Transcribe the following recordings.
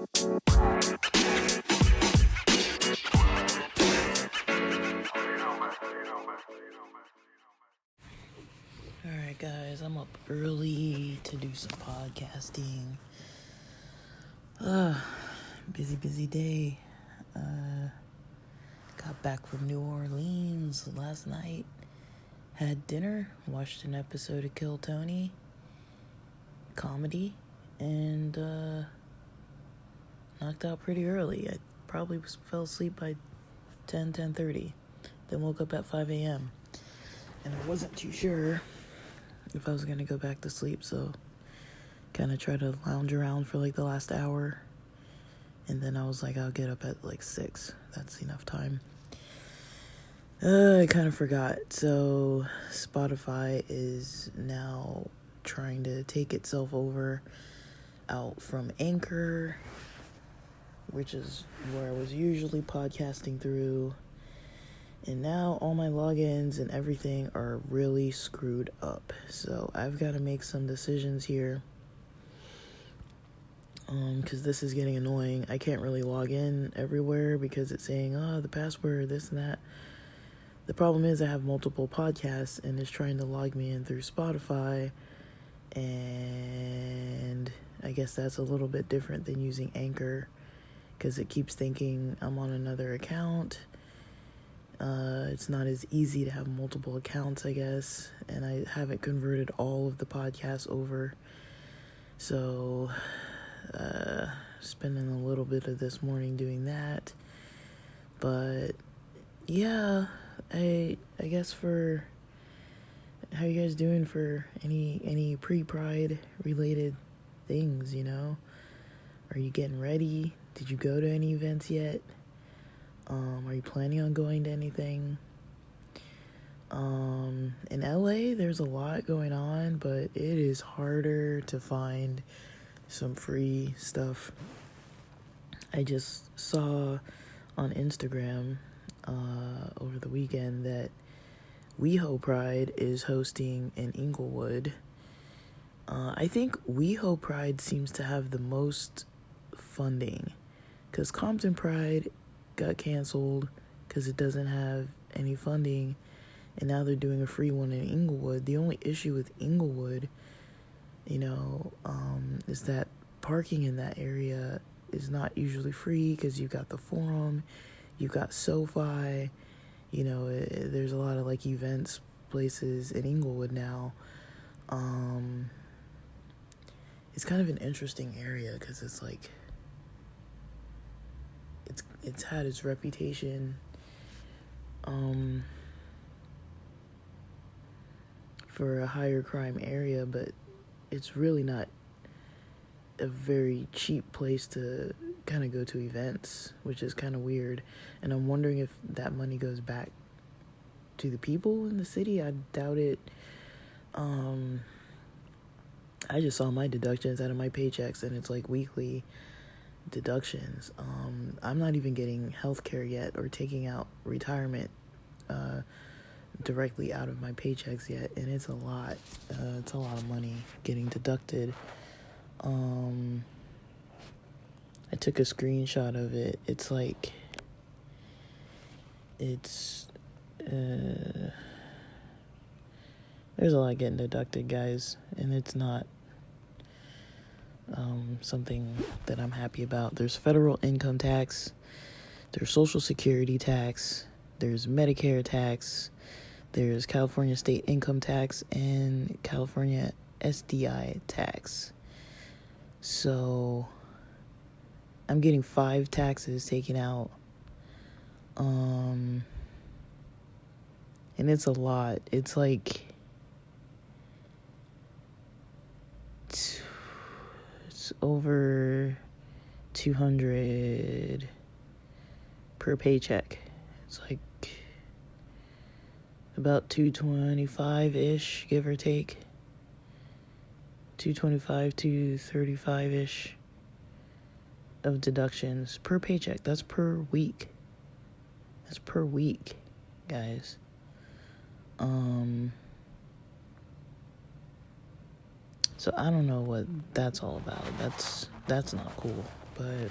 Alright guys, I'm up early to do some podcasting. Busy day. Got back from New Orleans last night. Had dinner, watched an episode of Kill Tony. Comedy. And knocked out pretty early. I probably fell asleep by 10:30. Then woke up at 5 a.m. And I wasn't too sure if I was gonna go back to sleep, so kind of tried to lounge around for like the last hour, and then I was like, I'll get up at like 6. That's enough time. I kind of forgot. So Spotify is now trying to take itself over out from Anchor, which is where I was usually podcasting through. And now all my logins and everything are really screwed up. So I've got to make some decisions here. Because this is getting annoying. I can't really log in everywhere because it's saying, the password, this and that. The problem is I have multiple podcasts and it's trying to log me in through Spotify. And I guess that's a little bit different than using Anchor because it keeps thinking I'm on another account. It's not as easy to have multiple accounts, I guess, and I haven't converted all of the podcasts over, so spending a little bit of this morning doing that. But yeah, I guess for how you guys doing for any pre-Pride related things, are you getting ready? Did you go to any events yet? Are you planning on going to anything? In LA, there's a lot going on, but it is harder to find some free stuff. I just saw on Instagram over the weekend that WeHo Pride is hosting in Inglewood. I think WeHo Pride seems to have the most funding, because Compton Pride got canceled because it doesn't have any funding, and now they're doing a free one in Inglewood. The only issue with Inglewood, is that parking in that area is not usually free because you've got the Forum, you've got SoFi, there's a lot of like events places in Inglewood now. It's kind of an interesting area because it's like it's had its reputation for a higher crime area, but it's really not a very cheap place to kind of go to events, which is kind of weird. And I'm wondering if that money goes back to the people in the city. I doubt it. I just saw my deductions out of my paychecks, and it's like weekly deductions. I'm not even getting healthcare yet or taking out retirement directly out of my paychecks yet, and it's a lot. It's a lot of money getting deducted. I took a screenshot of it. It's like there's a lot getting deducted, guys, and it's not something that I'm happy about. There's federal income tax, there's Social Security tax, there's Medicare tax, there's California state income tax, and California SDI tax. So I'm getting 5 taxes taken out. And it's a lot. It's like it's over 200 per paycheck. It's like about 225-ish, give or take. 225 to 35-ish of deductions per paycheck. That's per week. That's per week, guys. So I don't know what that's all about. That's not cool. But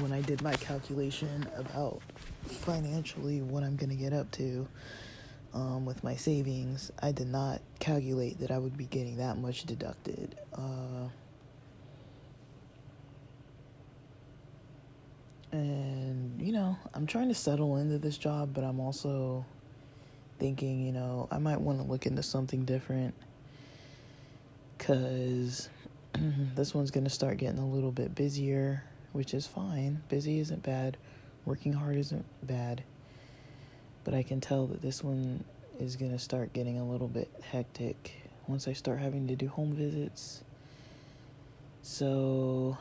when I did my calculation about financially what I'm going to get up to with my savings, I did not calculate that I would be getting that much deducted. And, I'm trying to settle into this job, but I'm also thinking, I might want to look into something different, because this one's going to start getting a little bit busier, which is fine. Busy isn't bad. Working hard isn't bad. But I can tell that this one is going to start getting a little bit hectic once I start having to do home visits. So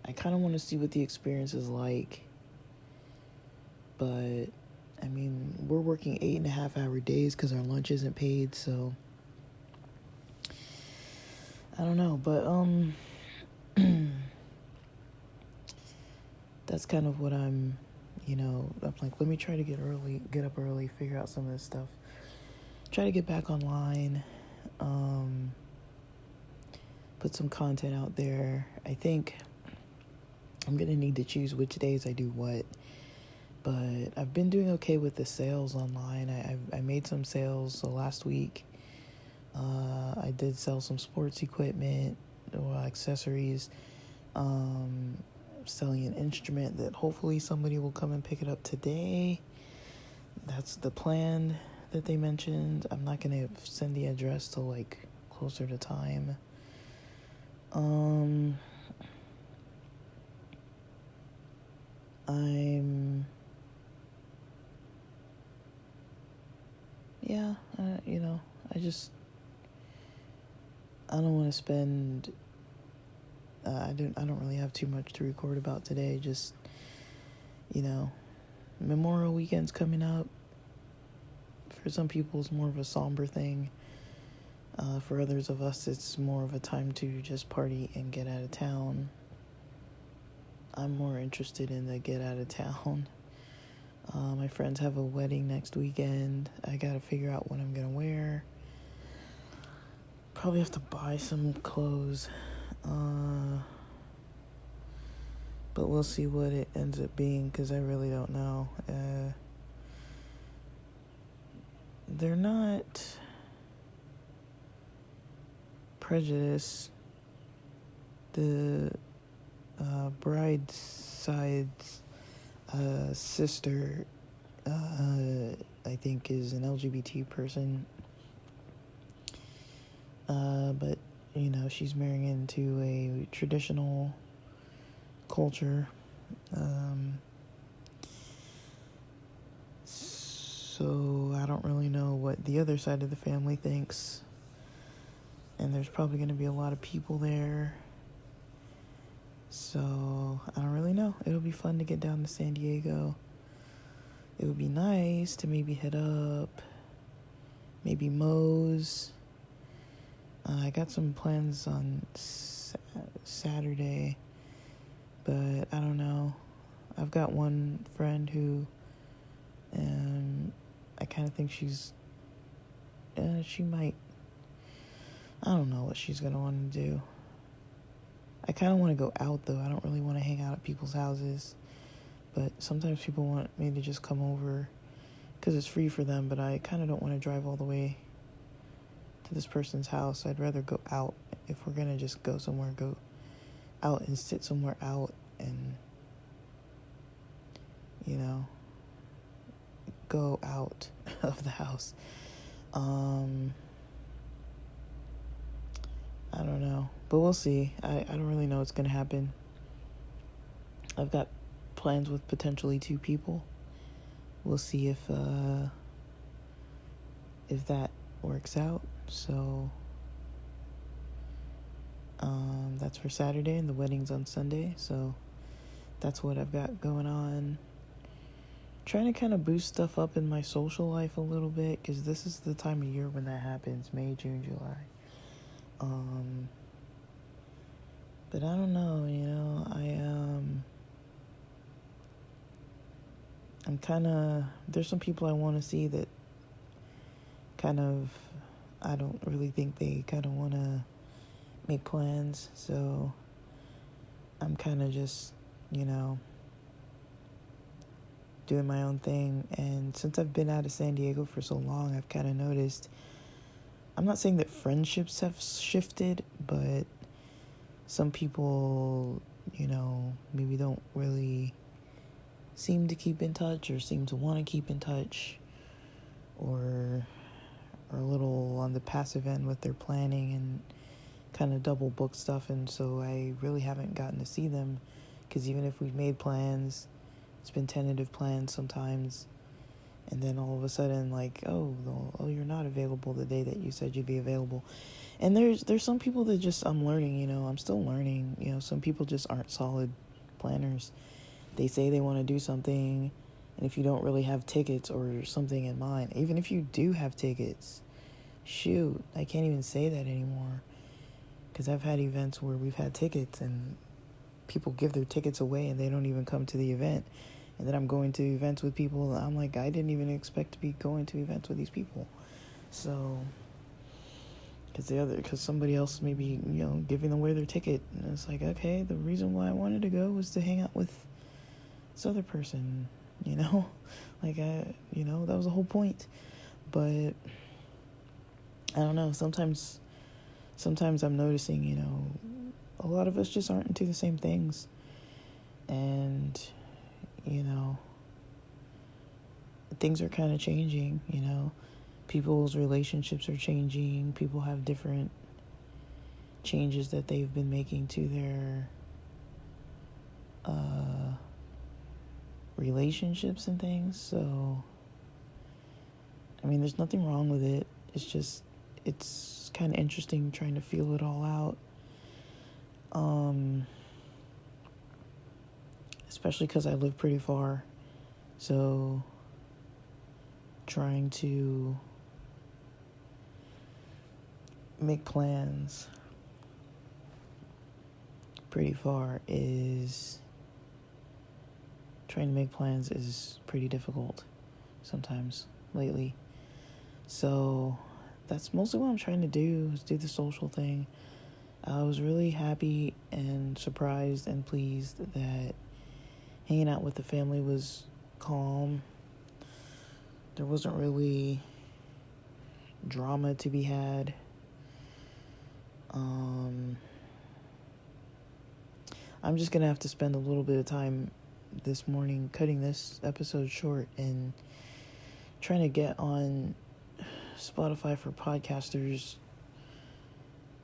I kind of want to see what the experience is like. But, I mean, we're working 8.5-hour days because our lunch isn't paid, so I don't know. But, that's kind of what I'm like, let me try to get up early, figure out some of this stuff. Try to get back online, put some content out there. I think I'm going to need to choose which days I do what. But I've been doing okay with the sales online. I made some sales. So last week, I did sell some sports equipment or accessories. Selling an instrument that hopefully somebody will come and pick it up today. That's the plan that they mentioned. I'm not going to send the address till like closer to time. I don't want to spend, I don't really have too much to record about today. Just, Memorial Weekend's coming up. For some people, it's more of a somber thing. For others of us, it's more of a time to just party and get out of town. I'm more interested in the get out of town. My friends have a wedding next weekend. I gotta figure out what I'm gonna wear. Probably have to buy some clothes. But we'll see what it ends up being, because I really don't know. They're not prejudiced. The bride's side's sister, I think, is an LGBT person. But, she's marrying into a traditional culture. So I don't really know what the other side of the family thinks. And there's probably going to be a lot of people there. So I don't really know. It'll be fun to get down to San Diego. It would be nice to maybe head up, maybe Moe's. I got some plans on Saturday, but I don't know. I've got one friend who, I kind of think she might, I don't know what she's going to want to do. I kind of want to go out, though. I don't really want to hang out at people's houses, but sometimes people want me to just come over because it's free for them, but I kind of don't want to drive all the way to this person's house. I'd rather go out. If we're going to just go somewhere, go out and sit somewhere out and, go out of the house. I don't know, but we'll see. I don't really know what's going to happen. I've got plans with potentially 2 people. We'll see if that works out. So that's for Saturday, and the wedding's on Sunday. So that's what I've got going on. Trying to kind of boost stuff up in my social life a little bit, because this is the time of year when that happens, May, June, July. But I don't know, I'm kind of, there's some people I want to see that kind of, I don't really think they kind of want to make plans. So kind of just, doing my own thing. And since I've been out of San Diego for so long, I've kind of noticed, I'm not saying that friendships have shifted, but some people, maybe don't really seem to keep in touch or seem to want to keep in touch, or are a little on the passive end with their planning and kind of double book stuff. And so I really haven't gotten to see them, because even if we've made plans, it's been tentative plans sometimes, and then all of a sudden, like, oh, you're not available the day that you said you'd be available. And there's some people that just, I'm learning, I'm still learning. Some people just aren't solid planners. They say they want to do something, and if you don't really have tickets or something in mind, even if you do have tickets, shoot, I can't even say that anymore, because I've had events where we've had tickets and people give their tickets away and they don't even come to the event. And then I'm going to events with people, I'm like, I didn't even expect to be going to events with these people. So, because somebody else may be, giving away their ticket. And it's like, okay, the reason why I wanted to go was to hang out with this other person, Like, that was the whole point. But, I don't know, sometimes I'm noticing, a lot of us just aren't into the same things. And, things are kind of changing, people's relationships are changing. People have different changes that they've been making to their relationships and things. So, I mean, there's nothing wrong with it. It's just, it's kind of interesting trying to feel it all out. Especially because I live pretty far. So, trying to make plans pretty far is pretty difficult sometimes lately. So that's mostly what I'm trying to do, is do the social thing. I was really happy and surprised and pleased that hanging out with the family was calm. There wasn't really drama to be had. I'm just gonna have to spend a little bit of time this morning cutting this episode short and trying to get on Spotify for podcasters.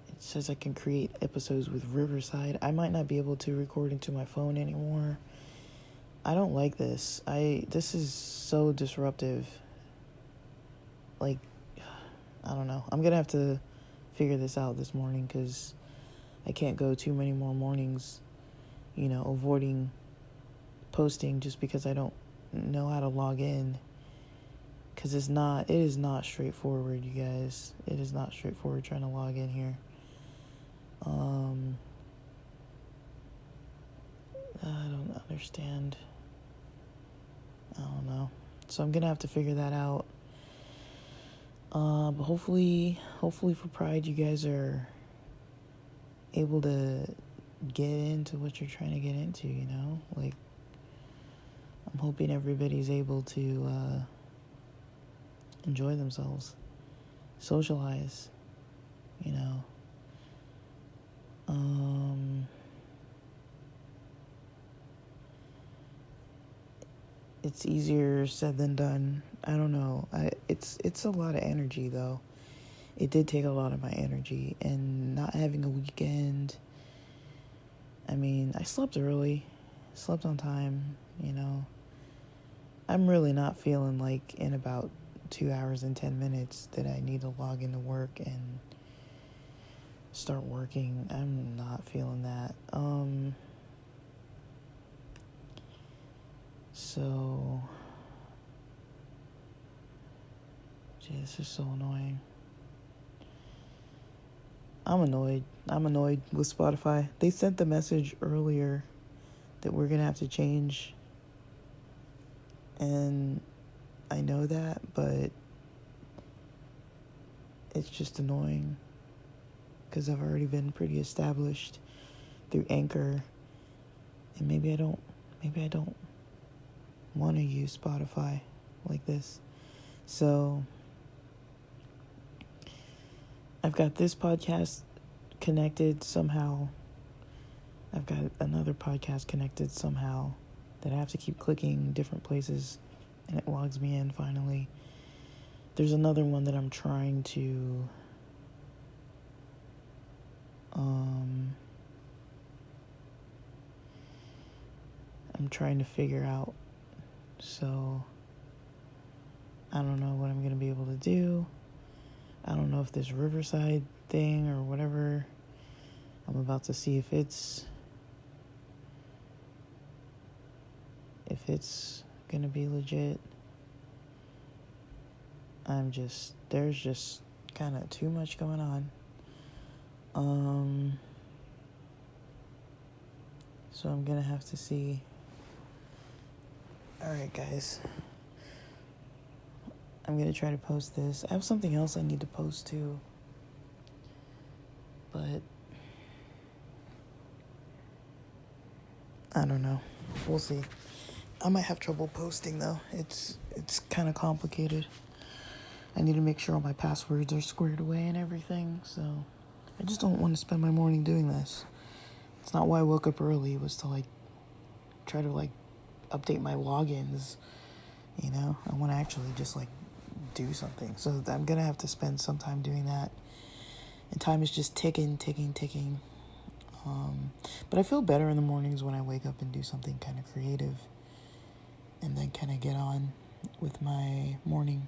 It says I can create episodes with Riverside. I might not be able to record into my phone anymore. I don't like this. This is so disruptive. Like, I don't know. I'm gonna have to figure this out this morning, because I can't go too many more mornings, avoiding posting just because I don't know how to log in. Because it is not straightforward, you guys. It is not straightforward trying to log in here. I don't understand. I don't know. So I'm gonna have to figure that out. But hopefully for Pride, you guys are able to get into what you're trying to get into, Like, I'm hoping everybody's able to enjoy themselves, socialize, It's easier said than done. I don't know. It's a lot of energy, though. It did take a lot of my energy, and not having a weekend. I mean, I slept early, slept on time, I'm really not feeling like in about 2 hours and 10 minutes that I need to log into work and start working. I'm not feeling that. So, gee, this is so annoying. I'm annoyed with Spotify. They sent the message earlier that we're gonna have to change, and I know that, but it's just annoying because I've already been pretty established through Anchor, And maybe I don't want to use Spotify like this. So I've got this podcast connected somehow. I've got another podcast connected somehow that I have to keep clicking different places, and it logs me in finally. There's another one that I'm trying to figure out. So I don't know what I'm going to be able to do. I don't know if this Riverside thing or whatever, I'm about to see if it's going to be legit. There's just kind of too much going on. So I'm going to have to see. All right, guys. I'm going to try to post this. I have something else I need to post too. But I don't know. We'll see. I might have trouble posting though. It's kind of complicated. I need to make sure all my passwords are squared away and everything. So I just don't want to spend my morning doing this. It's not why I woke up early. It was to try to update my logins. You know, I want to actually just do something. So I'm gonna have to spend some time doing that. And time is just ticking. But I feel better in the mornings when I wake up and do something kind of creative, and then kind of get on with my morning.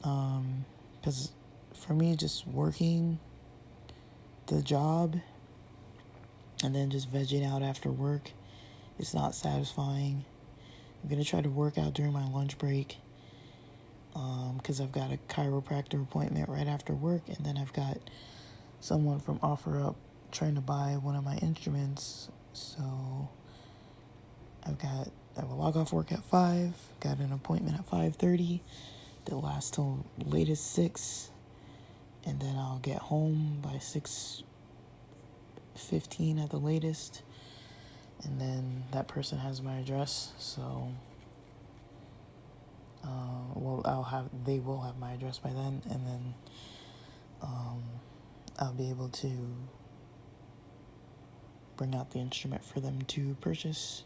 Because for me, just working the job and then just vegging out after work is not satisfying. I'm going to try to work out during my lunch break, because I've got a chiropractor appointment right after work, and then I've got someone from OfferUp trying to buy one of my instruments. So I will log off work at 5, got an appointment at 5:30 that lasts till latest 6, and then I'll get home by 6:15 at the latest, and then that person has my address, so they will have my address by then, and then I'll be able to bring out the instrument for them to purchase.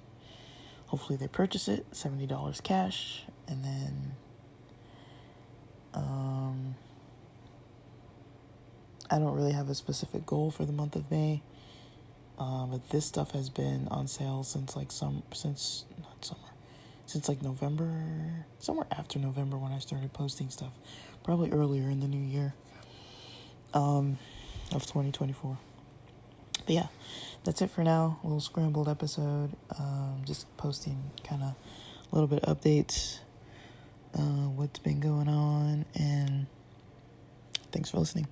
Hopefully they purchase it, $70 cash, and then I don't really have a specific goal for the month of May, but this stuff has been on sale since November, somewhere after November when I started posting stuff, probably earlier in the new year of 2024. But yeah, that's it for now. A little scrambled episode, just posting kind of a little bit of updates, what's been going on, and thanks for listening.